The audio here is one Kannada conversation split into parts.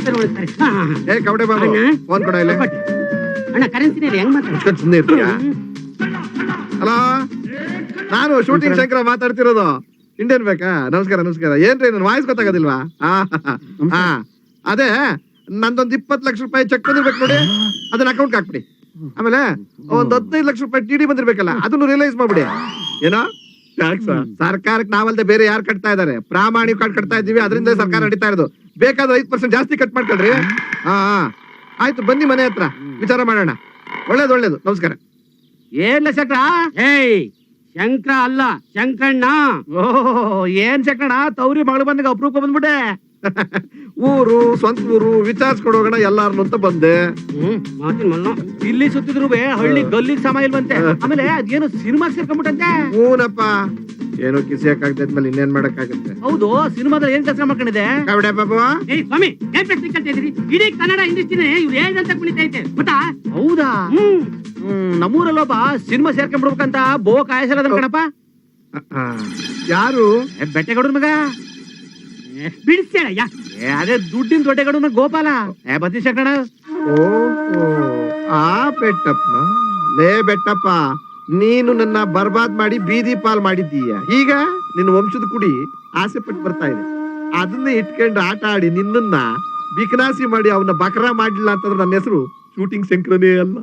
ಏ ಕಬಡ್ಡಿ ಬಾಬು ಫೋನ್ ಕೊಡ ಇಲ್ಲ ಅಣ್ಣ ಕರೆನ್ಸಿನೇ ಹೆಂಗ್ ಮಾತಾಡ್ತಾರೆ ಸುಮ್ಮನೆ ಇರ್ತೀಯ. ಹಲೋ, ನಾನು ಶೂಟಿಂಗ್ ಶಂಕರ ಮಾತಾಡ್ತಿರೋದು. ಇಂಡಿಯನ್ ಬೇಕಾ? ನಮಸ್ಕಾರ ನಮಸ್ಕಾರ. ಏನ್ರಿ ನನ್ನ ವಾಯ್ಸ್ ಗೊತ್ತಾಗೋದಿಲ್ವಾ? ಹಾ ಅದೇ ನಂದೊಂದ್ 20 ಲಕ್ಷ ರೂಪಾಯಿ ಚೆಕ್ ಬಂದಿರ್ಬೇಕು ನೋಡಿ, ಅದನ್ನ ಅಕೌಂಟ್ ಹಾಕ್ಬಿಡಿ. ಆಮೇಲೆ ಒಂದ್ 15 ಲಕ್ಷ ರೂಪಾಯಿ ಟಿಡಿ ಬಂದಿರ್ಬೇಕಲ್ಲ, ಅದನ್ನು ರಿಯಲೈಸ್ ಮಾಡ್ಬಿಡಿ. ಏನೋ ಸರ್ಕಾರಕ್ಕೆ ನಾವಲ್ದೆ ಬೇರೆ ಯಾರು ಕಟ್ತಾ ಇದಾರೆ? ಪ್ರಾಮಾಣಿಕ ಕಾರ್ಡ್ ಕಟ್ತಾ ಇದ್ದೀವಿ, ಅದರಿಂದ ಸರ್ಕಾರ ನಡೀತಾ ಇರೋದು. ಬೇಕಾದ್ರೆ 5% ಜಾಸ್ತಿ ಕಟ್ ಮಾಡ್ಕೊಳ್ರಿ. ಹಾ ಆಯ್ತು, ಬನ್ನಿ ಮನೆ ಹತ್ರ ವಿಚಾರ ಮಾಡೋಣ. ಒಳ್ಳೇದು ನಮಸ್ಕಾರ. ಏನ್ ಶಂಕರ? ಏಯ್ ಶಂಕರ ಅಲ್ಲ ಶಂಕಣ್ಣ. ಓ ಏನ್ ಶಂಕರಣ್ಣ, ತವ್ರಿ ಮಗಳು ಬಂದಾಗ ಅಪ್ರೂಪ ಬಂದ್ಬಿಟ್ಟೆ. ಊರು ಸ್ವಂತ ಊರು ವಿಚಾರಿಸ್ಕೊಡೋಣ ಎಲ್ಲಾರನ್ನು ಅಂತ ಬಂದೆ. ಮಾತಿನ ಮಲ್ಲ ಇಲ್ಲಿ ಸುತ್ತಿದ್ರು ಹಳ್ಳಿ ಗಲ್ಲಿಗೆ ಸಮ ಇಲ್ವಂತೆ. ಆಮೇಲೆ ಅದೇನು ಸಿನಿಮಾ ಸೇರ್ಕೊಂಡ್ಬಿಟ್ಟಂತೆ. ಹೂನಪ್ಪ, ಏನೋ ಕಿಸಿಯಕ್ಕಾಗ್ತದ್ಮೇಲೆ ಇನ್ನೇನ್ ಮಾಡಕ್ಕಾಗತ್ತೆ. ಹೌದು, ಸಿನಿಮಾದಲ್ಲಿ ಏನ್ ಕೆಲಸ ಮಾಡ್ಕೊಂಡಿದೆ? ಕಬಡ್ಡಿ ಬಾಬು. ಏಯ್ ಸ್ವಾಮಿ, ಏನ್ ಪ್ರಶ್ನೆ ಕೇಳ್ತಾ ಇದೀರಿ? ಇಡೀ ಕನ್ನಡ ಇಂಡಸ್ಟ್ರಿನೇ ಇವ್ರು ಏನಂತ ಕುಣಿತೈತೆ ಗೊತ್ತಾ? ಹೌದಾ? ನಮ್ಮೂರಲ್ಲೊಬ್ಬ ಸಿನಿಮಾ ಸೇರ್ಕೊಂಡ್ಬಿಡ್ಬೇಕಂತ ಬೋ ಕಾಯಸಲ್ಲ ಕಣಪ್ಪ. ಯಾರು? ಬೆಟ್ಟೆಗೌಡ ಮಗ ಬಿಡಿಸ್ಯಾಳಯ್ಯ. ಅದೇ ದುಡ್ಡಿನ ದೊಡ್ಡಗೌಡ ಮಗ ಗೋಪಾಲ. ಬತ್ತಿ ಶಂಕರಣ. ಓಹೋ, ಆ ಬೆಟ್ಟಪ್ಪನ. ಲೇ ಬೆಟ್ಟಪ್ಪ, ನೀನು ನನ್ನ ಬರ್ಬಾದ್ ಮಾಡಿ ಬೀದಿ ಪಾಲ್ ಮಾಡಿದ್ದೀಯ. ಈಗ ನಿನ್ನ ವಂಶದ ಕುಡಿ ಆಸೆ ಪಟ್ಟು ಬರ್ತಾ ಇದೆ. ಅದನ್ನೇ ಇಟ್ಕೊಂಡು ಆಟ ಆಡಿ ನಿನ್ನನ್ನ ಬಿಕನಾಸಿ ಮಾಡಿ ಅವನ್ನ ಬಕರಾ ಮಾಡಿಲ್ಲ ಅಂತಂದ್ರೆ ನನ್ನ ಹೆಸರು ಶೂಟಿಂಗ್ ಶಂಕರನೇ ಅಲ್ಲ.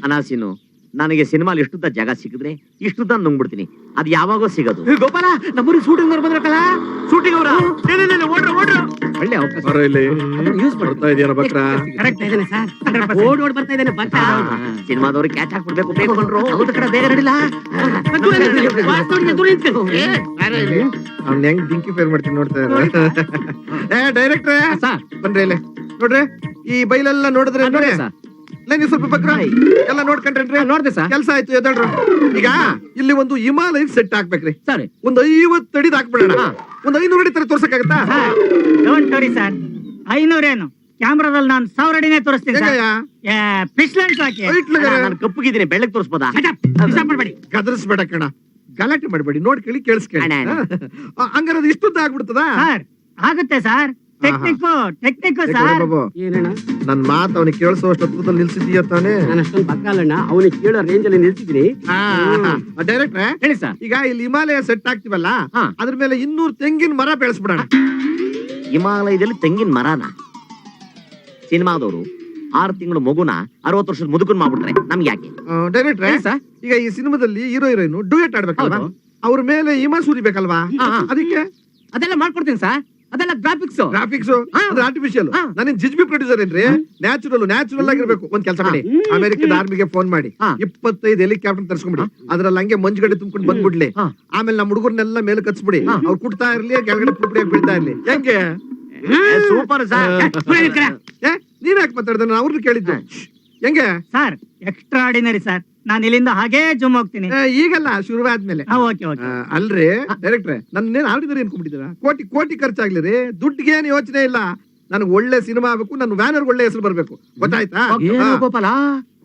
ಅನಾಸಿನು, ನನಗೆ ಸಿನಿಮಾಲ್ ಇಷ್ಟುದ್ದ ಜಾಗ ಸಿಕ್ಕಿದ್ರೆ ಇಷ್ಟುದ್ದ ನುಂಗ್ಬಿಡ್ತೀನಿ. ಅದ್ ಯಾವಾಗೋ ಸಿಗೋದು. ಗೋಪಾಲ, ನಮ್ಮೂರಿಗೆ ಶೂಟಿಂಗ್ ಬಂದ್ರಕಲ್ಲ. ಶೂಟಿಂಗ್ ಅವ್ರ ಒಳ್ಳೆ ಅವಕಾಶ ಯೂಸ್ ಮಾಡ್ತಾ ಇದೆಯಾ ಬಕ್ರಾ? ಕರೆಕ್ಟ್ ಇದ್ದಾನೆ ಸರ್, ಓಡ್ ಬರ್ತಾ ಇದ್ದಾನೆ ಬಕ್ರ. ಸಿನಿಮಾದವ್ರಿಗೆ ಕ್ಯಾಚ್ ಹಾಕ್ಬಿಡ್ಬೇಕು, ಬೇಕು ಕೊಂಡ್ರು. ಹೌದು ಕಡೆ ಬೇಗ ನಡಿಲ್ಲ. ಅವ್ನ ಹೆಂಗ್ ಡಿಂಕಿ ಫೇರ್ ಮಾಡ್ತೀನಿ ನೋಡ್ತಾ ಇದ್ದಾರೆ. ಏ ಡೈರೆಕ್ಟ್ರೇ ಬನ್ರಿ ಇಲ್ಲಿ ನೋಡ್ರಿ, ಈ ಬೈಲೆಲ್ಲ ನೋಡಿದ್ರೆ ನೀವು ಸ್ವಲ್ಪ ಬಕ್ರ ಎಲ್ಲ ನೋಡ್ಕೊಂಡ್ರಿ. ನೋಡ್ದೆ ಸರ್, ಕೆಲಸ ಆಯ್ತು, ಎದ್ದೇಳ್ರು. ಈಗ ಇಲ್ಲಿ ಒಂದು ಹಿಮಾಲಯ ಸೆಟ್ ಹಾಕ್ಬೇಕ್ರಿ. ಸರಿ, ಒಂದು 50 ಅಡಿ ಹಾಕ್ಬಿಡೋಣ. ಒಂದು 500 ಅಡಿ ತರ ತೋರ್ಸಕ್ಕಾಗತ್ತಾ? ಡೋಂಟ್ ವರಿ ಸರ್, 500 ಏನು, ಕ್ಯಾಮ್ರಾದಲ್ಲಿ ನಾನು 1000 ಅಡಿನೇ ತೋರಿಸ್ತೀನಿ ಸರ್. ಪಿಸ್ಲೆನ್ಸ್ ಹಾಕಿ. ನಾನು ಕಪ್ಪಗಿದ್ದೀನಿ, ಬೆಳ್ಳಗ್ ತೋರಿಸ್ಬೋದಾ? ಮಾಡ್ಬೇಡಿ, ಗದರಿಸ್ಬೇಡ ಕಣ, ಗಲಾಟೆ ಮಾಡ್ಬೇಡಿ, ನೋಡ್ಕೊಳ್ಳಿ ಕೇಳಿಸ್ಕೊಳ್ಳಿ. ಹಂಗಾರೆ ಅದು ಇಷ್ಟುದ್ದ ಆಗ್ಬಿಡ್ತದ? ಆಗುತ್ತೆ ಸರ್. Technique sir. ಏನಣ್ಣ ನನ್ ಮಾತು ಅವನಿಗೆ ಕೇಳಿಸೋ ಅಷ್ಟೊತ್ತದಲ್ಲಿ ನಿಲ್ಸಿದೀಯ ತಾನೆ? ನಾನು ಅಷ್ಟೊಂದು ಬಕ್ಕಲ್ಲಣ್ಣ, ಅವನಿಗೆ ಕೇಳೋ ರೇಂಜ್ ಅಲ್ಲಿ ನಿಲ್ಸಿದ್ದೀನಿ. ಡೈರೆಕ್ಟ್ರೆ ಹೇಳಿ ಸರ್. ಈಗ ಇಲ್ಲಿ ಹಿಮಾಲಯ ಸೆಟ್ ಆಗ್ತಿವಲ್ಲ, ಅದ್ರ ಮೇಲೆ 200 ತೆಂಗಿನ ಮರ ಬೆಳೆಸ್ಬಿಡೋಣ. ಹಿಮಾಲಯದಲ್ಲಿ ತೆಂಗಿನ ಮರನ? ಸಿನಿಮಾದವರು 6 ತಿಂಗಳು ಮಗುನ 60 ವರ್ಷದ ಮುದುಕನ್ ಮಾಡ್ಬಿಟ್ರೆ ನಮ್ಗೆ ಯಾಕೆ? ಡೈರೆಕ್ಟ್ರೆ ಈಗ ಈ ಸಿನಿಮಾದಲ್ಲಿ ಹೀರೋ ಹೀರೋಯಿನ್ ಡ್ಯೂಯೆಟ್ ಆಡ್ಬೇಕಲ್ವಾ, ಅವ್ರ ಮೇಲೆ ಹಿಮ ಸುರಿಬೇಕಲ್ವಾ, ಅದಕ್ಕೆ ಅದೆಲ್ಲ ಮಾಡ್ಕೊಡ್ತೀನಿ ಸರ್. ಅದೆಲ್ಲ ಗ್ರಾಫಿಕ್ಸ್ ಆರ್ಟಿಫಿಷಿಯಲ್. ನಾನು ಜಿಜ್ಬಿ ಪ್ರೊಡ್ಯೂಸರ್ ಏನ್ರಿ, ನ್ಯಾಚುರಲ್ ಆಗಿರ್ಬೇಕು. ಒಂದ್ ಕೆಲಸ ಮಾಡಿ, ಅಮೆರಿಕದ ಆರ್ಮಿಗೆ ಫೋನ್ ಮಾಡಿ 25 ಹೆಲಿಕಾಪ್ಟರ್ ತರ್ಸ್ಕೊಂಡ್ಬಿಡಿ. ಅದ್ರಲ್ಲಿ ಹಂಗೆ ಮಂಜುಗಡೆ ತುಂಬ್ಕೊಂಡು ಬಂದ್ಬಿಡ್ಲಿ. ಆಮೇಲೆ ನಮ್ಮ ಹುಡುಗರ್ನೆಲ್ಲ ಮೇಲೆ ಕತ್ಸ್ಬಿಡಿ, ಅವ್ರು ಕುಡ್ತಾ ಇರ್ಲಿ, ಕೆಳಗಡೆ ಪುಡಿಯಾಗಿ ಬೀಳ್ತಾ ಇರ್ಲಿ. ಹೆಂಗೆ? Super sir. ನೀನ್ ಯಾಕೆ ಮಾತಾಡ್ದೆ? ನಾನು ಅವ್ರನ್ನ ಕೇಳಿದ್ದು. ಹೆಂಗೆ ಸರ್? Extra ordinary sir. ನಾನು ಇಲ್ಲಿಂದ ಹಾಗೇ ಜುಮ್ ಹೋಗ್ತೀನಿ. ಈಗಲ್ಲ, ಶುರುವಾದ್ಮೇಲೆ. ಅಲ್ರಿ ಡೈರೆಕ್ಟ್ರೆ, ನನ್ನೇನ್ ಆರ್ಡಿನರಿ ಅನ್ಕೊಂಡ್ಬಿಟ್ಟಿದ್ದೀರಾ? ಕೋಟಿ ಖರ್ಚಾಗ್ಲಿ ರೀ, ದುಡ್ಡಿಗೆ ಏನು ಯೋಚನೆ ಇಲ್ಲ. ನನಗೆ ಒಳ್ಳೆ ಸಿನಿಮಾ ಆಗ್ಬೇಕು, ನನ್ನ ಬ್ಯಾನರ್ ಒಳ್ಳೆ ಹೆಸರು ಬರ್ಬೇಕು, ಗೊತ್ತಾಯ್ತಾ? ಗೋಪಾಲ,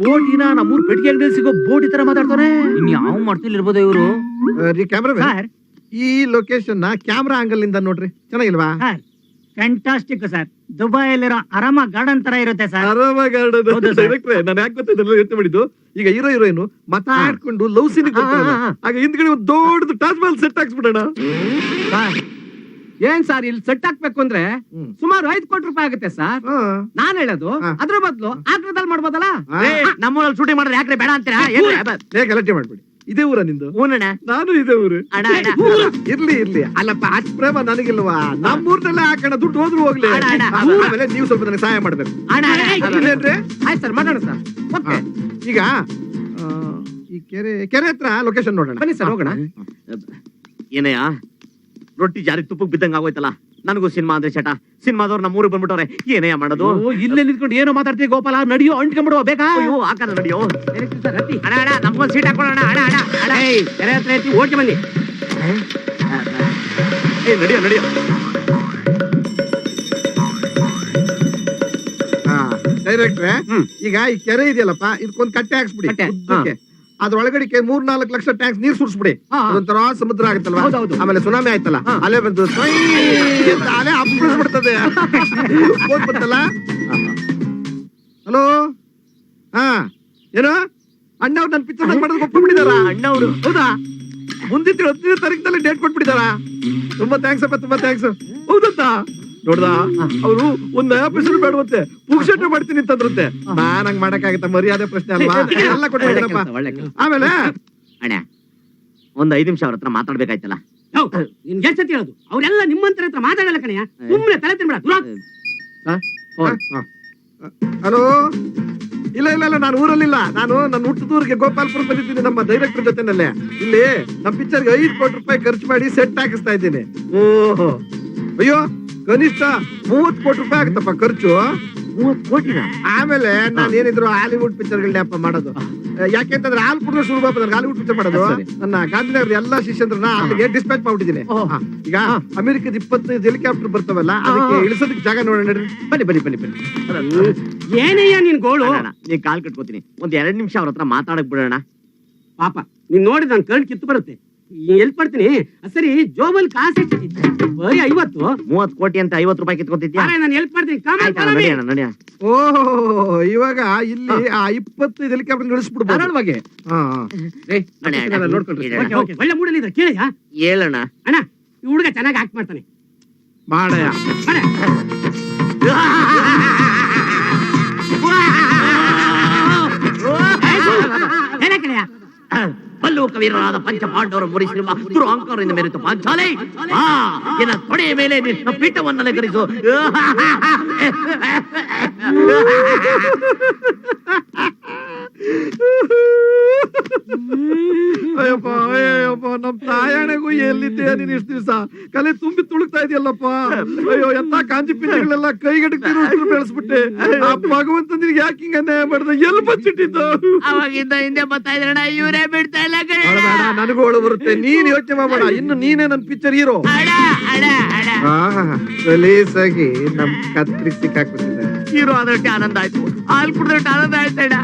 ಕೋಟಿನ ನಮ್ಮೂರ್ ಪೆಟ್ಟಿಗೆ ಅಂಗಡಿ ಸಿಗೋ ಬೋಟಿ ತರ ಮಾತಾಡ್ತಾರೆ. ಇನ್ ಯಾವ ಮಾಡ್ತಿಲ್ ಇರ್ಬೋದು ಇವರು. ರೀ ಕ್ಯಾಮ್ರಾ, ಈ ಲೊಕೇಶನ್ ನ ಕ್ಯಾಮ್ರಾ ಆಂಗಲ್ ನಿಂದ ನೋಡ್ರಿ, ಚೆನ್ನಾಗಿಲ್ವಾ? Fantastic sir. ದುಬೈಲಿರೋ ಅರಮ ಗಾರ್ಡನ್ ತರ ಇರುತ್ತೆ ಸರ್. ಅರಮ ಗಾರ್ಡನ್. ಡೈರೆಕ್ಟ್ರೆ, ನಾನು ಯಾಕೆ ಗೊತ್ತಿಲ್ಲ ಯೋಚನೆ ಮಾಡಿದ್ದು, ಈಗ ಹೀರೋ ಹೀರೋಯಿನ್ ಮಾತಾಡ್ಕೊಂಡು ಲವ್ ಸೀನ್ ಆಗ ಹಿಂದ್ಗಡೆ ಒಂದು ದೊಡ್ಡದು ತಾಜ್ ಮಹಲ್ ಸೆಟ್ ಹಾಕ್ಸ್ಬಿಡೋಣ. ಏನ್ ಸರ್, ಇಲ್ಲಿ ಸೆಟ್ ಹಾಕ್ಬೇಕು ಅಂದ್ರೆ ಸುಮಾರು 5 ಕೋಟಿ ರೂಪಾಯಿ ಆಗುತ್ತೆ ಸರ್. ನಾನ್ ಹೇಳೋದು ಅದ್ರ ಬದಲು ಆಗ್ರದಲ್ಲಿ ಮಾಡ್ಬೋದಲ್ಲ? ನಮ್ಮೂರಲ್ಲಿ ಶೂಟಿಂಗ್ ಮಾಡಿದ್ರೆ ಯಾಕ್ರೆ ಬೇಡ ಅಂತೀರಾ? ಗಲಾಟೆ ಮಾಡ್ಬಿಡಿ. ಇದೇ ಊರ ನಿಂದು? ನಾನು ಇದೇ ಊರು. ಇರ್ಲಿ ಅಲ್ಲಪ್ಪ, ಅಷ್ಟು ಪ್ರೇಮ ನನಗಿಲ್ವಾ? ನಮ್ಮೂರ್ನಲ್ಲೇ ಹಾಕೋಣ, ದುಡ್ಡು ಹೋದ್ರು ಹೋಗ್ಲಿ. ಆಮೇಲೆ ನೀವು ಸ್ವಲ್ಪ ನನಗೆ ಸಹಾಯ ಮಾಡ್ಬೇಕು. ಆಯ್ತು ಸರ್, ಮಾಡೋಣ ಸರ್. ಓಕೆ, ಈಗ ಈ ಕೆರೆ ಹತ್ರ ಲೊಕೇಶನ್ ನೋಡೋಣ. ಬನ್ನಿ ಸರ್, ಹೋಗೋಣ. ಏನಯ್ಯ, ರೊಟ್ಟಿ ಜಾರಿ ತುಪ್ಪಕ್ಕೆ ಬಿದ್ದಂಗ ಆಗೋಯ್ತಲ್ಲ. ನನಗೂ ಸಿನಿಮಾ ಅಂದ್ರೆ ಚಟ. ಸಿನಿಮಾದವ್ರು ನಮ್ಮ ಊರಿಗೆ ಬಂದ್ಬಿಟ್ಟವ್ರೆ, ಏನಯ್ಯ ಮಾಡೋದು? ಇಲ್ಲೇ ನಿಂತ್ಕೊಂಡು ಏನೋ ಮಾತಾಡ್ತೀವಿ ಗೋಪಾಲ. ನಡಿಯೋ, ಅಂಟ್ಕೊಂಡ್ಬಿಡುವ ಬೇಕಾ? ಹಾಕಲ್ಲ, ನಡಿಯೋ. ಅಣ್ಣ ನಮ್ಗೊಂದು ಸೀಟ್ ಹಾಕೊಳ್ಳೋಣ. ಕೆರೆ ಹತ್ರ ಐತಿ, ಓಕೆ ಬನ್ನಿ. ನಡಿಯೋ. ಡೈರೆಕ್ಟ್ರೆ, ಈಗ ಈ ಕೆರೆ ಇದೆಯಲ್ಲಪ್ಪ, ಇದಕ್ಕೊಂದು ಕಟ್ಟೆ ಹಾಕ್ಸ್ಬಿಡಿ. ಅದ್ರೊಳಗಡಿಕೆ 3-4 ಲಕ್ಷ ಟ್ಯಾಂಕ್ಸ್ ನೀರ್ ಸುರಿಸ್ಬಿಡಿ. ಹಾ. ಅದೊಂಥರ ಸಮುದ್ರ ಆಗುತ್ತಲ್ವಾ, ಹೌದೌದು. ಆಮೇಲೆ ಸುನಾಮಿ ಆಯ್ತಲ್ಲ, ಹಾ. ಅಲೆ ಬಂದು ಸ್ವೈ ಅಂತ ಅಲೆ ಅಪ್ಪಿಸ್ಬಿಡ್ತದೆ. ಹೋಗ್ ಬಂತಲ್ಲ. ಹಲೋ, ಹಾ ಏನು ಅಣ್ಣ ಅವ್ರು ನನ್ನ ಪಿಕ್ಚರ್ ಮಾಡೋದು ಒಪ್ಪಿಬಿಟ್ಟಿದಾರ? ಅಣ್ಣವ್ರು ಹೌದಾ? ಮುಂದಿನ 10ನೇ ತಾರೀಕಿನಲ್ಲಿ ಡೇಟ್ ಕೊಟ್ಬಿಟ್ಟಿದಾರ. ತುಂಬಾ ಥ್ಯಾಂಕ್ಸ್ ಅಪ್ಪ, ತುಂಬಾ ಥ್ಯಾಂಕ್ಸ್. ಹೌದಂತ ನೋಡ್ದ, ಅವರು ಒಂದ್ ಎಪಿಸೋಡ್ ಬೇಡವಂತೆ, ಪುಕ್ಷಟೆ ಮಾಡ್ತೀನಿ ಅಂತಂದ್ರಂತೆ. ನಾನ್ ಹಂಗ್ ಮಾಡಕ್ಕಾಗತ್ತ? ಮರ್ಯಾದೆ ಪ್ರಶ್ನೆ ಅಲ್ವಾ? ಎಲ್ಲ ಕೊಟ್ಟಿದ್ದೀನಪ್ಪ. ಆಮೇಲೆ ಅಣ್ಣ ಒಂದ್ 5 ನಿಮಿಷ ಅವ್ರ ಹತ್ರ ಮಾತಾಡ್ಬೇಕಾಯ್ತಲ್ಲ. ನಿನ್ಗೆ ಎಷ್ಟ್ ಸತಿ ಹೇಳೋದು? ಅವ್ರೆಲ್ಲ ನಿಮ್ಮಂತರ ಹತ್ರ ಮಾತಾಡಲ್ಲ ಕಣಯ್ಯ, ಸುಮ್ಮನೆ ತಲೆ ತಿನ್ಬೇಡ. ಹಲೋ, ಇಲ್ಲ ಇಲ್ಲ ಇಲ್ಲ, ನಾನು ಊರಲ್ಲಿಲ್ಲ. ನಾನು ನನ್ನ ಹುಟ್ಟದೂರಿಗೆ ಗೋಪಾಲ್ಪುರ ಬಂದಿದ್ದೀನಿ ನಮ್ಮ ಡೈರೆಕ್ಟರ್ ಜೊತೆನಲ್ಲೇ. ಇಲ್ಲಿ ನಮ್ಮ ಪಿಕ್ಚರ್ಗೆ 5 ಕೋಟಿ ರೂಪಾಯಿ ಖರ್ಚು ಮಾಡಿ ಸೆಟ್ ಹಾಕಿಸ್ತಾ ಇದ್ದೀನಿ. ಓಹೋ, ಅಯ್ಯೋ ಕನಿಷ್ಠ 30 ಕೋಟಿ ರೂಪಾಯಿ ಆಗುತ್ತಪ್ಪ ಖರ್ಚು. 30 ಕೋಟಿನ? ಆಮೇಲೆ ನಾನು ಏನಿದ್ರು ಹಾಲಿವುಡ್ ಪಿಕ್ಚರ್ಗಳನ್ನಪ್ಪ ಮಾಡೋದು. ಯಾಕೆಂತಂದ್ರೆ ಹಾಲು ಕುಡಿದ್ರೆ ಸುಲಭ ನನಗೆ ಹಾಲಿವುಡ್ ಪಿಕ್ಚರ್ ಮಾಡೋದು. ನನ್ನ ಗಾಂಧಿನಗರದ ಎಲ್ಲಾ ಶಿಷ್ಯಂದ್ರನ್ನ ಅಲ್ಲಿಗೆ ಡಿಸ್ಪ್ಯಾಚ್ ಮಾಡ್ಬಿಟ್ಟಿದ್ದೀನಿ. ಈಗ ಅಮೆರಿಕದ 25 ಹೆಲಿಕಾಪ್ಟರ್ ಬರ್ತಾವಲ್ಲ, ಅದಕ್ಕೆ ಇಳಿಸೋದಕ್ಕೆ ಜಾಗ ನೋಡೋಣ. ಬನ್ನಿ ಬನ್ನಿ ಬನ್ನಿ ಬನ್ನಿ. ಏನಯ್ಯ ನಿನ್ ಗೋಳು? ನೀ ಕಾಲ್ ಕಟ್ಕೋತೀನಿ, ಒಂದ್ 2 ನಿಮಿಷ ಅವ್ರ ಹತ್ರ ಮಾತಾಡಕ್ ಬಿಡೋಣ. ಪಾಪ ನೀನ್ ನೋಡಿ ನನ್ ಕಣ್ ಕಿತ್ತು ಬರುತ್ತೆ. ಎಲ್ ಪಡ್ತೀನಿ? ಸರಿ, ಜೋಬಲ್ ಕಾಸು ಬರೀ 50. 30 ಕೋಟಿ ಅಂತ 50 ರೂಪಾಯಿ ಕಿತ್ಕೊತಿದ್ಯಾ? ನಾನು ಎಲ್ಪ್ ಮಾಡ್ತೀನಿ. ನಡಿಯೋಣ ನಡಿಯ. ಓಹ್, ಇವಾಗ ಇಲ್ಲಿ ಆ 25 ಹೆಲಿಕಾಪ್ಟರ್ ಇಳಿಸ್ಬಿಡ್ಬೋದು. ಧಾರಾಳವಾಗಿ ನೋಡ್ಕೊಳ್ರಿ. ಒಳ್ಳೆ ಮೂಡಲ್ಲಿ ಇದ್ರೆ ಕೇಳಯ್ಯ. ಹೇಳೋಣ ಅಣ್ಣ, ಈ ಹುಡುಗ ಚೆನ್ನಾಗಿ ಆಕ್ಟ್ ಮಾಡ್ತಾನೆ. ಮಾಡಯ್ಯ. ಏನ ಕಣಯ್ಯ? ಪಲ್ಲು ಕವೀರರಾದ ಪಂಚಪಾಂಡವರು ಮುರಿಸಿರುವ ದುರಹಂಕಾರದಿಂದ ಮೆರೆತು ಪಾಂಚಾಲೆ, ಎನ್ನ ತೊಡೆಯ ಮೇಲೆ ನಿನ್ನ ಪೀಠವನ್ನು ಅಲಂಕರಿಸು. ಅಯ್ಯಪ್ಪ ಅಯ್ಯಪ್ಪ, ನಮ್ ತಾಯಣೆಗೂ ಎಲ್ಲಿದ್ದೆ ನೀನ್ ಇಷ್ಟು ದಿವಸ? ಕಲೆ ತುಂಬಿ ತುಳುಕ್ತಾ ಇದೆಯಲ್ಲಪ್ಪ. ಅಯ್ಯೋ, ಎಂತ ಕಾಂಜಿ ಪಿಂಜಿಗಳೆಲ್ಲ ಕೈಗಡಕ್ತಿರೋ ಬೆಳೆಸ್ಬಿಟ್ಟೆ. ಆ ಭಗವಂತ ನಿನ್ಗೆ ಯಾಕೆ ಹಿಂಗ ಅನ್ಯಾಯ ಮಾಡ್ದ? ಎಲ್ಲಿ ಬಚ್ಚಿಟ್ಟಿದ್ದು? ಅವಾಗಿಂದ ಹಿಂದೆ ಬರ್ತಾ ಇದ್ರಣ್ಣ, ಇವರೇ ಬಿಡ್ತಾ ಇಲ್ಲ. ನನಗೂ ಒಳ ಬರುತ್ತೆ, ನೀನ್ ಯೋಚನೆ ಮಾಡಬೇಡ. ಇನ್ನು ನೀನೇ ನನ್ ಪಿಕ್ಚರ್ ಹೀರೋ. ರಿಲೀಸ್ ಆಗಿ ನಮ್ ಕತ್ರಿ ಸಿಕ್ಕಾಕ್ಬಿಟ್ಟಿದೆ. ಹೀರೋ ಆದಷ್ಟು ಆನಂದ ಆಯ್ತು, ಹಾಲು ಕುಡಿದಷ್ಟು ಆನಂದ ಆಯ್ತಣ್ಣ.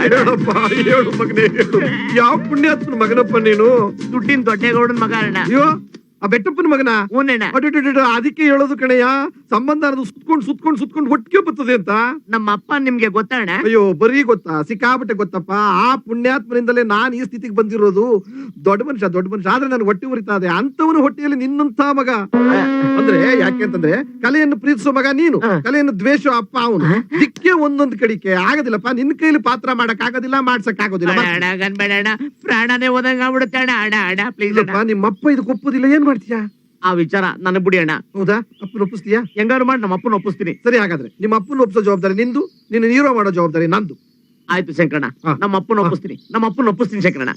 ಹೇಳಪ್ಪ, ಹೇಳು ಮಗನೇ ಹೇಳು. ಯಾವ ಪುಣ್ಯಾತ್ಮನ ಮಗನಪ್ಪ ನೀನು? ದುಡ್ಡಿನ ದೊಡ್ಡೇಗೌಡನ ಮಗ ಅಣ್ಣ. ಅಯ್ಯೋ, ಆ ಬೆಟ್ಟಪ್ಪನ ಮಗನ? ಹೂನಣ್ಣ. ಅದಕ್ಕೆ ಹೇಳೋದು ಕಣಯ್ಯ, ಸಂಬಂಧ ಅನ್ನೋದು ಸುತ್ಕೊಂಡು ಒಟ್ಟಿಗೆ ಬರ್ತದೆ ಅಂತ. ನಮ್ಮ ಅಪ್ಪ ನಿಮ್ಗೆ ಗೊತ್ತಣ್ಣ? ಅಯ್ಯೋ, ಬರೀ ಗೊತ್ತಾ? ಸಿಕ್ಕಾಬಿಟ್ಟೆ ಗೊತ್ತಪ್ಪ. ಆ ಪುಣ್ಯಾತ್ಮನಿಂದಲೇ ನಾನ್ ಈ ಸ್ಥಿತಿಗೆ ಬಂದಿರೋದು. ದೊಡ್ಡ ಮನುಷ್ಯ ಆದ್ರೆ ನನ್ಗೆ ಹೊಟ್ಟೆ ಉರಿತಾ ಇದೆ. ಅಂತವನ ಹೊಟ್ಟೆಯಲ್ಲಿ ನಿನ್ನಂತ ಮಗ. ಅಂದ್ರೆ ಯಾಕೆಂತಂದ್ರೆ ಕಲೆಯನ್ನು ಪ್ರೀತಿಸೋ ಮಗ ನೀನು, ಕಲೆಯನ್ನು ದ್ವೇಷೋ ಅಪ್ಪ ಅವನು. ದಿಕ್ಕೆ ಒಂದೊಂದು ಕಡಿಕೆ ಆಗೋದಿಲ್ಲಪ್ಪ. ನಿನ್ ಕೈಲಿ ಪಾತ್ರ ಮಾಡಕ್ ಆಗೋದಿಲ್ಲ, ಮಾಡ್ಸಕ್ ಆಗೋದಿಲ್ಲ. ಪ್ರಾಣನೇ ಹೋದಂಗ ಆಗ್ಬಿಡುತ್ತೆ ಅಣ್ಣ. ಅಣ್ಣ ಅಣ್ಣ ಪ್ಲೀಸ್. ನಿಮ್ಮಪ್ಪ ಇದಕ್ಕೆ ಒಪ್ಪೋದಿಲ್ಲ, ಏನ್ ಮಾಡ್ತೀಯಾ? ಆ ವಿಚಾರ ನನಗ್ ಬಿಡಿ ಅಣ್ಣ. ಹೌದಾ? ಅಪ್ಪನ ಒಪ್ಪಿಸ್ತೀಯಾ? ಹೆಂಗಾರು ಮಾಡಿ ನಮ್ಮ ಅಪ್ಪನ ಒಪ್ಪಿಸ್ತೀನಿ. ಸರಿ, ಹಾಗಾದ್ರೆ ನಿಮ್ಮ ಅಪ್ಪನ ಒಪ್ಪಿಸೋ ಜವಾಬ್ದಾರಿ ನಿಂದು, ನಿನ್ನ ಹೀರೋ ಮಾಡೋ ಜವಾಬ್ದಾರಿ ನಂದು. ಆಯ್ತು ಶಂಕರಣ್ಣ, ನಮ್ಮ ಅಪ್ಪನ ಒಪ್ಪಿಸ್ತೀನಿ ಶಂಕರಣ್ಣ.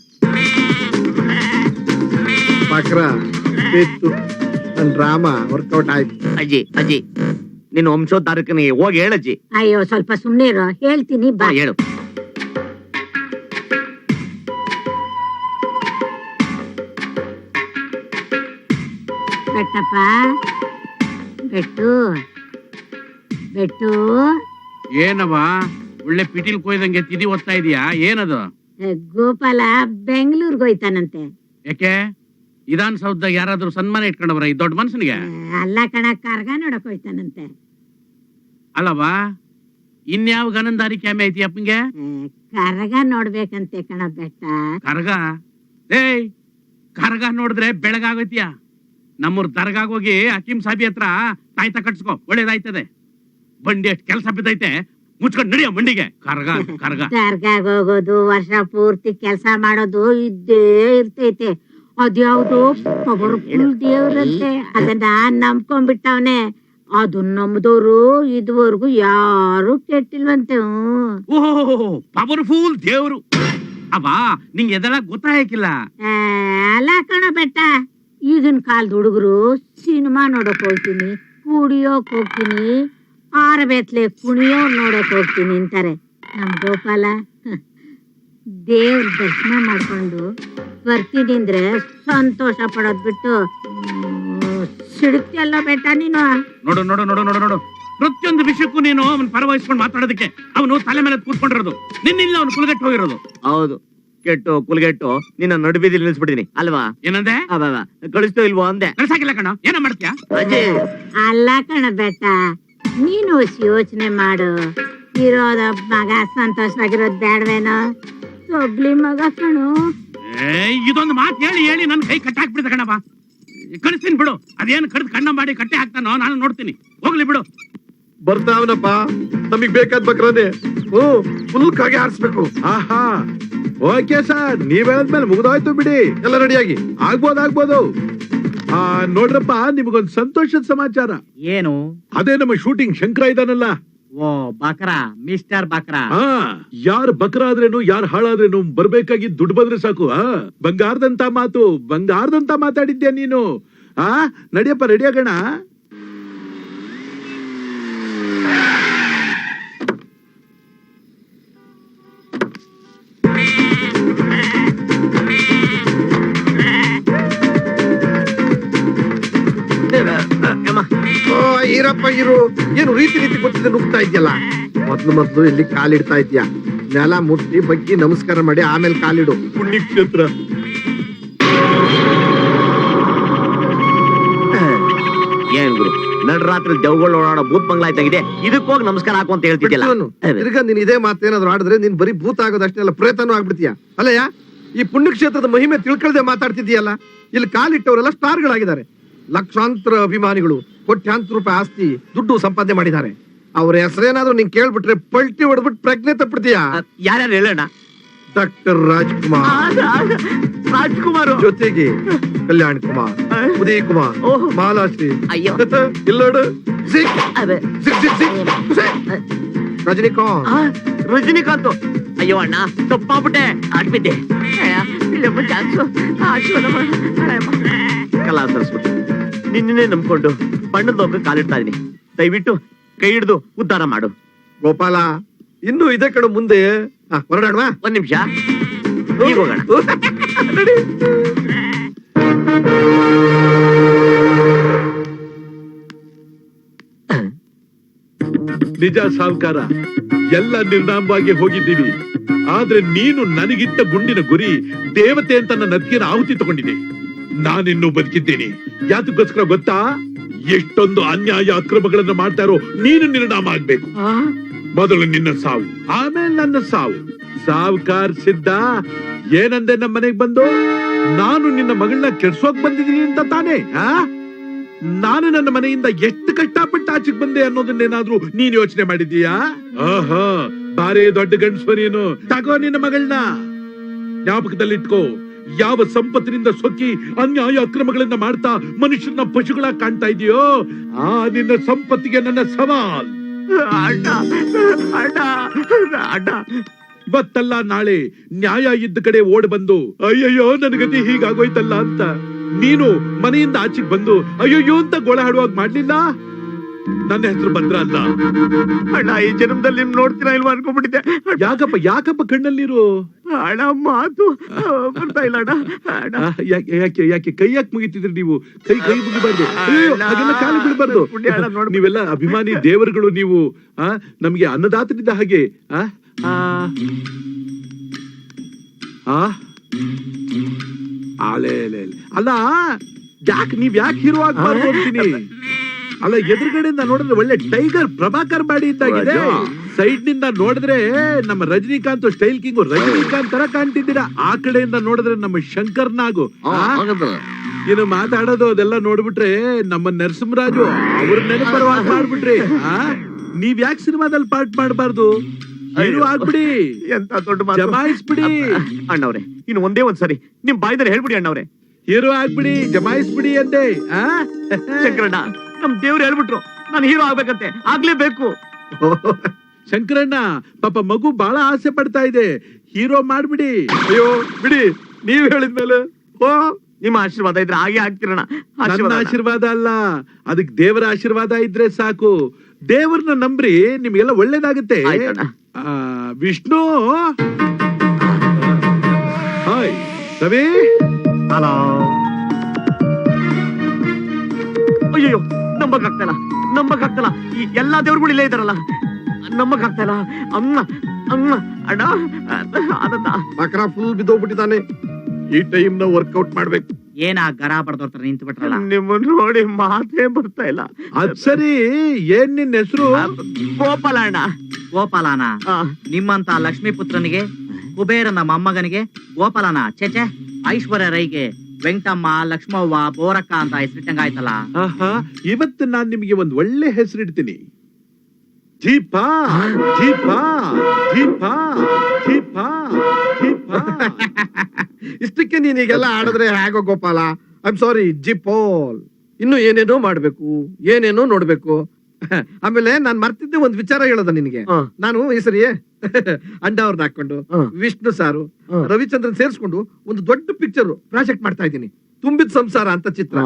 ಪಾಕ್ರ ಬಿತ್ತು, ನನ್ ಡ್ರಾಮಾ ವರ್ಕೌಟ್ ಆಯ್ತು. ಅಜ್ಜಿ ನಿನ್ನ ವಂಶೋದ್ಧಾರಕನಿಗೆ ಹೋಗಿ ಹೇಳಜ್ಜಿ. ಅಯ್ಯೋ, ಸ್ವಲ್ಪ ಸುಮ್ನೆ ಇರು, ಹೇಳ್ತೀನಿ ಬಾ. ಹೇಳು. ಬೆಟ್ಟಪ್ಪ, ಬೆಟ್ಟು ಏನವ ಒಳ್ಳೆ ಪಿಟೀಲ್ ಕೊಯ್ದಂಗೆ ತಿದಿ ಓದ್ತಾ ಇದೀಯಾ? ಏನದು? ಗೋಪಾಲ ಬೆಂಗಳೂರಿಗೆ ಹೋಯ್ತಾನಂತೆ. ಯಾಕೆ? ವಿಧಾನಸೌಧದಾಗ ಯಾರಾದ್ರೂ ಸನ್ಮಾನ ಇಟ್ಕೊಂಡವ್ರ ಈ ದೊಡ್ಡ ಮನುಷ್ಯನಿಗೆ? ಅಲ್ಲ ಕಣ, ಕರ್ಗ ನೋಡಕ್ ಹೋಯ್ತಾನಂತೆ. ಅಲ್ಲವಾ, ಇನ್ಯಾವ ಗನಂದಾರಿ ಕ್ಯಾಮೆ ಐತಿ ಅಪ್ಪಂಗೆ? ಕರ್ಗ ನೋಡ್ಬೇಕಂತೆ ಕಣ ಬೆಟ್ಟ. ಕರ್ಗ? ಏಯ್, ಕರ್ಗ ನೋಡಿದ್ರೆ ಬೆಳಗಾಗತ್ಯ. ನಮ್ಮೂರ್ ದರ್ಗಾಗ್ ಹೋಗಿ ಹಕೀಂ ಸಾಬಿ ಹತ್ರ ತಾಯ್ತ ಕಟ್ಸ್ಕೊ, ಒಳ್ಳೇದಾಯ್ತದೆ. ಬಂಡಿ ಅಷ್ಟ್ ಕೆಲ್ಸ ಬಿದ್ದೈತೆ, ಮುಚ್ಕೊಂಡ್ ನಡಿಯೋ ಮಂಡಿಗೆ. ಕರ್ಗ ದರ್ಗಾಗ್ ಹೋಗೋದು, ವರ್ಷ ಪೂರ್ತಿ ಕೆಲ್ಸ ಮಾಡೋದು ಇದ್ದೇ ಇರ್ತೈತೆ. ಅದ್ಯಾವ್ದು ಪವರ್ಫುಲ್ ದೇವ್ರಂತೆ, ಅದನ್ನ ನಂಬ್ಕೊಂಡ್ಬಿಟ್ಟವ್ನೆ. ಅದು ನಮ್ದವ್ರು ಇದುವರೆಗೂ ಯಾರು ಕೆಟ್ಟಿಲ್ವಂತೆ. ಓಹೋ, ಪವರ್ಫುಲ್ ದೇವ್ರು. ಅವ ನಿಂಗೆ ಎದೆಲ್ಲ ಗೊತ್ತಾಗಿಲ್ಲ. ಅಲ್ಲ ಕಣ ಬೆಟ್ಟ, ಈಗಿನ ಕಾಲದ ಹುಡುಗರು ಸಿನಿಮಾ ನೋಡಕ್ ಹೋಗ್ತೀನಿ, ಕುಡಿಯೋಕ್ ಹೋಗ್ತೀನಿ, ಆರಬೇತ್ಲೆ ಕುಣಿಯೋ ನೋಡಕ್ ಹೋಗ್ತೀನಿ ಅಂತಾರೆ. ನಮ್ ಗೋಪಾಲ ದೇವ್ರ ದರ್ಶನ ಮಾಡ್ಕೊಂಡು ಬರ್ತೀನಿ ಅಂದ್ರೆ ಸಂತೋಷ ಪಡೋದ್ ಬಿಟ್ಟು ಸಿಡುಕ್ತಿಯಲ್ಲ ಬೆಟ್ಟ ನೀನು. ನೋಡು ನೋಡು ನೋಡು ನೋಡು ನೋಡು, ಪ್ರತಿಯೊಂದು ವಿಷಯಕ್ಕೂ ನೀನು ಅವನ್ ಪರವಹಿಸ್ಕೊಂಡು ಮಾತಾಡೋದಕ್ಕೆ ಅವನು ತಲೆ ಮೇಲೆ ಕೂತ್ಕೊಂಡಿರೋದು. ನಿನ್ನಿಲ್ಲ ಅವನು ಕುಲಗೆಟ್ಟು ಹೋಗಿರೋದು. ಹೌದು, ಕೆಟ್ಟು ಕುಲ್ಗೆಟ್ಟು ನಿನ್ನ ನಡುಬೀದಿಲಿ ನಿಲ್ಸ್ಬಿಟ್ಟಿದೀನಿ ಅಲ್ವಾ? ಏನಂದೆ? ಕಳಿಸ್ತೋ ಇಲ್ವೋ ಅಂದೆ. ಕಳ್ಸಾಕಿಲ್ಲ ಕಣ, ಏನ ಮಾಡ್ತೀಯ? ಅಲ್ಲ ಕಣ ಬೆಟ್ಟ, ನೀನು ಯೋಚನೆ ಮಾಡು. ಇರೋದ ಮಗ ಸಂತೋಷವಾಗಿರೋದ್ ಬೇಡವೇನೋ? ಒಬ್ಳಿ ಮಗ ಕಣು. ಇದೊಂದು ಮಾತು ಹೇಳಿ ಹೇಳಿ ನನ್ ಕೈ ಕಟ್ಟಾಕ್ಬಿಡ್ತ ಕಣಪ್ಪ. ಕಳಿಸ್ತೀನಿ ಬಿಡು. ಅದೇನು ಕಡ್ದು ಕಣ್ಣ ಮಾಡಿ ಕಟ್ಟೆ ಹಾಕ್ತಾನೋ ನಾನು ನೋಡ್ತೀನಿ. ಹೋಗ್ಲಿ ಬಿಡು. ಬರ್ತಾವನಪ್ಪ, ನಮಗ್ ಬೇಕಾದ್ ಬಕ್ರದೆ ಫುಲ್ ಕಾಗೆ ಹಾರಿಸ್ಬೇಕು. ಆಹಾ, ಓಕೆ ಸರ್, ನೀವ್ ಹೇಳಿದ್ಮೇಲೆ ಮುಗ್ದೋಯ್ತು ಬಿಡಿ. ಎಲ್ಲ ರೆಡಿಯಾಗಿ ಆಗ್ಬೋದು. ನೋಡ್ರಪ್ಪ, ನಿಮಗೊಂದ್ ಸಂತೋಷದ ಸಮಾಚಾರ. ಏನು? ಅದೇ ನಮ್ಮ ಶೂಟಿಂಗ್ ಶಂಕರ ಇದಾನಲ್ಲ. ಓ ಬಕ್ರಾ, ಮಿಸ್ಟರ್ ಬಕ್ರಾ. ಯಾರು ಬಕ್ರ ಆದ್ರೇನು, ಯಾರು ಹಾಳಾದ್ರೇನು ಬರ್ಬೇಕಾಗಿ ದುಡ್ಡು ಬಂದ್ರೆ ಸಾಕು. ಬಂಗಾರದಂತ ಮಾತಾಡಿದ್ಯಾ ನೀನು. ನಡಿಯಪ್ಪ, ರೆಡಿ ಆಗೋಣ. ಈರಪ್ಪ ಇರು. ಏನು ರೀತಿ ಗೊತ್ತಿದೆ ನುಗ್ತಾ ಇದ್ಯಲ್ಲ. ಮೊದ್ಲು ಇಲ್ಲಿ ಕಾಲಿಡ್ತಾ ಇದ್ಯಾ. ನೆಲ ಮುಟ್ಟಿ ಬಗ್ಗಿ ನಮಸ್ಕಾರ ಮಾಡಿ ಆಮೇಲೆ ಕಾಲಿಡು. ಪುಣ್ಯಕ್ಷೇತ್ರ. ಏನ್ ಗುರು, ನಡರಾತ್ರಿ ದೆವ್ಗಳು ಓಡಾಡೋ ಭೂತ್ ಬಂಗ್ಲಾ ಇದ್ದಂಗಿದೆ. ಇದಕ್ಕೆ ಹೋಗಿ ನಮಸ್ಕಾರ ಹಾಕು ಅಂತ ಹೇಳ್ತಿದ್ಯಲ್ಲ. ತಿರ್ಗಾ ನೀನ್ ಇದೇ ಮಾತೇನಾದ್ರು ಆಡಿದ್ರೆ ನೀನ್ ಬರೀ ಭೂತ ಆಗೋದಷ್ಟೇ ಅಲ್ಲ, ಪ್ರೇತನೂ ಆಗ್ಬಿಡ್ತೀಯ ಅಲ್ಲಯ್ಯ. ಈ ಪುಣ್ಯಕ್ಷೇತ್ರದ ಮಹಿಮೆ ತಿಳ್ಕೊಳ್ದೆ ಮಾತಾಡ್ತಿದ್ಯಲ್ಲ. ಇಲ್ಲಿ ಕಾಲಿಟ್ಟವರೆಲ್ಲ ಸ್ಟಾರ್ಗಳಾಗಿದ್ದಾರೆ. ಲಕ್ಷಾಂತರ ಅಭಿಮಾನಿಗಳು, ಕೋಟ್ಯಾಂತರ ರೂಪಾಯಿ ಆಸ್ತಿ, ದುಡ್ಡು ಸಂಪಾದನೆ ಮಾಡಿದ್ದಾರೆ. ಅವ್ರ ಹೆಸರೇನಾದ್ರೂ ನೀನ್ ಕೇಳ್ಬಿಟ್ರೆ ಪಲ್ಟಿ ಹೊಡೆದ್ಬಿಟ್ಟು ಪ್ರಜ್ಞೆ ತಪ್ಪಿಡ್ತೀಯ. ಯಾರ್ಯಾರು ಹೇಳೋಣ? ಡಾಕ್ಟರ್ ರಾಜ್ಕುಮಾರ್ ಜೊತೆಗೆ ಕಲ್ಯಾಣ್ ಕುಮಾರ್, ಉದಯ್ ಕುಮಾರ್, ಮಾಲಾಶ್ರೀ, ಅಯ್ಯೋ ಇಲ್ಲೋಡು ರಜನಿಕಾಂತ್. ಅಯ್ಯೋ ಅಣ್ಣ, ತಪ್ಪಾಗ್ಬಿಟ್ಟೆ, ಆಡ್ಬಿದ್ದೆ. ಕಲಾ ಸರಸ್ವತಿ, ನಿನ್ನೆ ನಂಬ್ಕೊಂಡು ಬಣ್ಣದ ಲೋಕ ಕಾಲಿಡ್ತಾ ಇದೀನಿ. ದಯವಿಟ್ಟು ಕೈ ಹಿಡಿದು ಉದ್ಧಾರ ಮಾಡು. ಗೋಪಾಲ, ಇನ್ನು ಇದೆ ಕಡೆ ಮುಂದೆ. ಹೊರಡೋಣ. ಒಂದ್ ನಿಮಿಷ, ಈಗ ಹೋಗೋಣ. ನಿಜ ಸಾವ್ಕಾರ, ಎಲ್ಲ ನಿರ್ನಾಮವಾಗಿ ಹೋಗಿದ್ದೀವಿ. ಆದ್ರೆ ನೀನು ನನಗಿಟ್ಟ ಗುಂಡಿನ ಗುರಿ ದೇವತೆ ಅಂತ ನನ್ನ ಅತ್ತಿಗೆನ ಆಹುತಿ ತಗೊಂಡಿದೆ. ನಾನಿನ್ನೂ ಬದುಕಿದ್ದೀನಿ. ಯಾತಕ್ಕೋಸ್ಕರ ಗೊತ್ತಾ? ಎಷ್ಟೊಂದು ಅನ್ಯಾಯ ಅಕ್ರಮಗಳನ್ನ ಮಾಡ್ತಾ ಇರೋ ನೀನು ನಿರ್ನಾಮ ಆಗ್ಬೇಕು. ಮೊದಲು ನಿನ್ನ ಸಾವು, ಆಮೇಲೆ ನನ್ನ ಸಾವು. ಸಾವ್ಕಾರ್ ಸಿದ್ಧ, ಏನಂದೆ ನಮ್ಮ ಮನೆಗ್ ಬಂದು? ನಾನು ನಿನ್ನ ಮಗಳನ್ನ ಕೆಡ್ಸೋಕ್ ಬಂದಿದ್ದೀನಿ ಅಂತ ತಾನೇ? ನಾನು ನನ್ನ ಮನೆಯಿಂದ ಎಷ್ಟು ಕಷ್ಟಪಟ್ಟು ಆಚೆಗೆ ಬಂದೆ ಅನ್ನೋದನ್ನೇನಾದ್ರೂ ನೀನ್ ಯೋಚನೆ ಮಾಡಿದೀಯಾ? ಆಹಾ, ಬಾರೇ ದೊಡ್ಡ ಗಂಡಸು ನೀನು. ತಗೋ ನಿನ್ನ ಮಗಳನ್ನ. ಜ್ಞಾಪಕದಲ್ಲಿಟ್ಕೋ, ಯಾವ ಸಂಪತ್ತಿನಿಂದ ಸೊಕ್ಕಿ ಅನ್ಯಾಯ ಅಕ್ರಮಗಳನ್ನ ಮಾಡ್ತಾ ಮನುಷ್ಯನ ಪಶುಗಳಾಗಿ ಕಾಣ್ತಾ ಇದೆಯೋ, ಆ ನಿನ್ನ ಸಂಪತ್ತಿಗೆ ನನ್ನ ಸವಾಲ್. ಇವತ್ತಲ್ಲ ನಾಳೆ ನ್ಯಾಯ ಇದ್ದ ಕಡೆ ಓಡ್ ಬಂದು ಅಯ್ಯಯ್ಯೋ ನನಗತಿ ಹೀಗಾಗೋಯ್ತಲ್ಲ ಅಂತ ನೀನು ಮನೆಯಿಂದ ಆಚೆಗೆ ಬಂದು ಅಯ್ಯಯ್ಯೋ ಅಂತ ಗೋಳ ಹಾಡುವಾಗ ಮಾಡ್ಲಿಲ್ಲ. ನನ್ನ ಹೆಸರು ಭದ್ರ ಅಲ್ಲ ಅಣ್ಣ. ಈ ಜನ್ಮದಲ್ಲಿ ನಿಮ್ ನೋಡ್ತೀರಾ ಇಲ್ವಾ ಅನ್ಕೊಂಡ್ಬಿಟ್ಟಿದ್ದೆ. ಯಾಕಪ್ಪ ಕಣ್ಣಲ್ಲಿರು? ಅಣ್ಣ, ಮಾತು ಬರ್ತಾ ಇಲ್ಲ ಅಣ್ಣ. ಯಾಕೆ ಕೈ ಯಾಕೆ ಮುಗಿತಿದ್ರಿ ನೀವು? ಕೈ ಮುಗಿಬಾರ್ದು, ಹಾಗೆಲ್ಲ ಕಾಲು ಬಿಡಬಾರ್ದು. ನೀವೆಲ್ಲ ಅಭಿಮಾನಿ ದೇವರುಗಳು ನೀವು. ನಮ್ಗೆ ಅನ್ನದಾತನಿದ್ದ ಹಾಗೆ. ಅಲ್ಲ, ನೀವ್ ಯಾಕೆ ಹೀರೋ ಆಗ್ಬಾರ್ದು ಅಂತೀನಿ. ಅಲ್ಲ, ಎದುರುಗಡೆಯಿಂದ ನೋಡಿದ್ರೆ ಒಳ್ಳೆ ಟೈಗರ್ ಪ್ರಭಾಕರ್ ಬಾಡಿ ಇದ್ದಾಗಿದೆ. ಸೈಡ್ ನಿಂದ ನೋಡಿದ್ರೆ ನಮ್ಮ ರಜನಿಕಾಂತ್ ಸ್ಟೈಲ್ ಕಿಂಗ್ ರಜನಿಕಾಂತ್ ತರ ಕಾಣ್ತಿದ್ದೀರಾ. ಆ ಕಡೆಯಿಂದ ನೋಡಿದ್ರೆ ನಮ್ಮ ಶಂಕರ್ ನಾಗು. ಏನು ಮಾತಾಡೋದು ಅದೆಲ್ಲ ನೋಡ್ಬಿಟ್ರೆ ನಮ್ಮ ನರಸಿಂಹರಾಜು ಅವ್ರ ನೆನಪರವಾಗಿ ಮಾಡ್ಬಿಟ್ರಿ. ನೀವ್ ಯಾಕೆ ಸಿನಿಮಾದಲ್ಲಿ ಪಾರ್ಟ್ ಮಾಡಬಾರ್ದು? ಹೀರೋ ಆಗ್ಬಿಡಿ, ಎಂತ ದೊಡ್ಡ ಜಮಾಯಿಸ್ಬಿಡಿ. ಅಣ್ಣವ್ರೆ, ಇನ್ನು ಒಂದೇ ಒಂದ್ಸರಿ ನಿಮ್ ಬಾಯಿದ್ರೆ ಹೇಳ್ಬಿಡಿ ಅಣ್ಣವ್ರೆ. ಹೀರೋ ಆಗ್ಬಿಡಿ, ಜಮಾಯಿಸ್ಬಿಡಿ ಅಂದೆ. ಶಂಕರಣ್ಣ, ನಮ್ ದೇವ್ರು ಹೇಳ್ಬಿಟ್ರು ನಾನು ಹೀರೋ ಆಗ್ಬೇಕಂತೆ, ಆಗ್ಲೇಬೇಕು. ಶಂಕರಣ್ಣ, ಪಾಪ ಮಗು ಬಹಳ ಆಸೆ ಪಡ್ತಾ ಇದೆ, ಹೀರೋ ಮಾಡ್ಬಿಡಿ. ಅಯ್ಯೋ ಬಿಡಿ, ನೀವ್ ಹೇಳಿದ್ಮೇಲೆ ನಿಮ್ಮ ಆಶೀರ್ವಾದ ಇದ್ರೆ ಹಾಗೆ ಆಗ್ತಿರಣ. ನನ್ನ ಆಶೀರ್ವಾದ ಅಲ್ಲ, ಅದಕ್ಕೆ ದೇವರ ಆಶೀರ್ವಾದ ಇದ್ರೆ ಸಾಕು. ದೇವ್ರನ್ನ ನಂಬ್ರಿ, ನಿಮ್ಗೆಲ್ಲ ಒಳ್ಳೇದಾಗುತ್ತೆ. ವಿಷ್ಣು, ಹಾಯ್ ರವಿ. ಹಲೋ. ಅಯ್ಯೋ, ನಂಬಕ್ಕಾಗ್ತಲ್ಲ ಈ ಎಲ್ಲಾ ದೇವ್ರುಗಳು ಇಲ್ಲೇ ಇದಾರಲ್ಲ ನಂಬಕ್ಕಾಗ್ತಲ್ಲ ಅಮ್ಮ ಅಮ್ಮ ಅಣ್ಣ ಆನಂದ ಮಕರ ಫುಲ್ ಬಿದ್ದೋಗ್ಬಿಟ್ಟಿದ್ದಾನೆ. ಈ ಟೈಮ್ ನ ವರ್ಕೌಟ್ ಮಾಡ್ಬೇಕು. ಏನ ಗರ ಪಡ್ದೋರ್ತರ ನಿಂತು ಬಿಟ್ರಲ್ಲ. ನಿಮ್ಮನ್ನ ನೋಡಿ ಮಾತೇ ಬರ್ತಾ ಇಲ್ಲ. ಅದ್ ಸರಿ, ಏನ್ ನಿನ್ ಹೆಸರು? ಗೋಪಾಲ ಅಣ್ಣ. ಗೋಪಾಲನ? ನಿಮ್ಮಂತ ಲಕ್ಷ್ಮೀ ಪುತ್ರನಿಗೆ, ಕುಬೇರನ ಮೊಮ್ಮಗನಿಗೆ ಗೋಪಾಲನ? ಚೇಚೆ, ಐಶ್ವರ್ಯ ರೈಗೆ ವೆಂಕಟಮ್ಮ, ಲಕ್ಷ್ಮವ್ವ, ಬೋರಕ್ಕ ಅಂತ ಹೆಸರಿಟ್ಟಂಗಾಯ್ತಲ್ಲ. ಆಹಾ, ಇವತ್ತು ನಾನ್ ನಿಮಗೆ ಒಂದ್ ಒಳ್ಳೆ ಹೆಸರಿಡ್ತೀನಿ. ಜೀಪಾ ಜೀಪಾ ಜೀಪಾ ಜೀಪಾ ಜೀಪಾ. ಇಷ್ಟಕ್ಕೆ ನೀನ್ ಈಗೆಲ್ಲ ಆಡಿದ್ರೆ ಹೇಗೋ ಗೋಪಾಲ? ಐ ಸಾರಿ ಜಿಪೋಲ್. ಇನ್ನು ಏನೇನೋ ಮಾಡ್ಬೇಕು, ಏನೇನೋ ನೋಡ್ಬೇಕು. ಆಮೇಲೆ ನಾನ್ ಮರ್ತಿದ್ದೆ ಒಂದ್ ವಿಚಾರ ಹೇಳೋದ ನಿನಗೆ. ನಾನು ಈ ಸರಿ ಅಂಡ ಅವ್ರನ್ನ ಹಾಕೊಂಡು ವಿಷ್ಣು ಸಾರು, ರವಿಚಂದ್ರನ್ ಸೇರ್ಸ್ಕೊಂಡು ಒಂದು ದೊಡ್ಡ ಪಿಕ್ಚರ್ ಪ್ರಾಜೆಕ್ಟ್ ಮಾಡ್ತಾ ಇದ್ದೀನಿ. ತುಂಬಿದ ಸಂಸಾರ ಅಂತ ಚಿತ್ರ.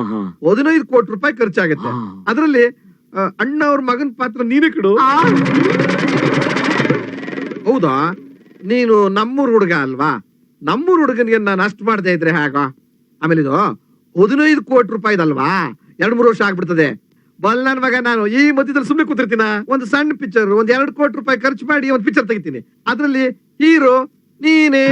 15 ಕೋಟಿ ರೂಪಾಯಿ ಖರ್ಚಾಗತ್ತೆ. ಅದರಲ್ಲಿ ಅಣ್ಣ ಅವ್ರ ಮಗನ್ ಪಾತ್ರ ನೀನೇ ಕೊಡು. ಹೌದಾ? ನೀನು ನಮ್ಮೂರ್ ಹುಡುಗ ಅಲ್ವಾ? ನಮ್ಮೂರ್ ಹುಡುಗನಿಗೆ ನಾನು ಅಷ್ಟು ಮಾಡದೇ ಇದ್ರೆ ಹೇಗ? ಆಮೇಲೆ ಇದು 15 ಕೋಟಿ ರೂಪಾಯಿದಲ್ವಾ, 2-3 ವರ್ಷ ಆಗ್ಬಿಡ್ತದೆ. ಬಲ್ ನನ್ ಮಗ, ನಾನು ಈ ಮಧ್ಯದಲ್ಲಿ ಸುಮ್ನೆ ಕೂತಿರ್ತೀನ? ಒಂದು ಸಣ್ಣ ಪಿಕ್ಚರ್, 2 ಕೋಟಿ ರೂಪಾಯಿ ಖರ್ಚು ಮಾಡಿ ಒಂದು ಪಿಕ್ಚರ್ ತೆಗಿತೀನಿ. ಅದ್ರಲ್ಲಿ ಹೀರೋ ನೀನೇ.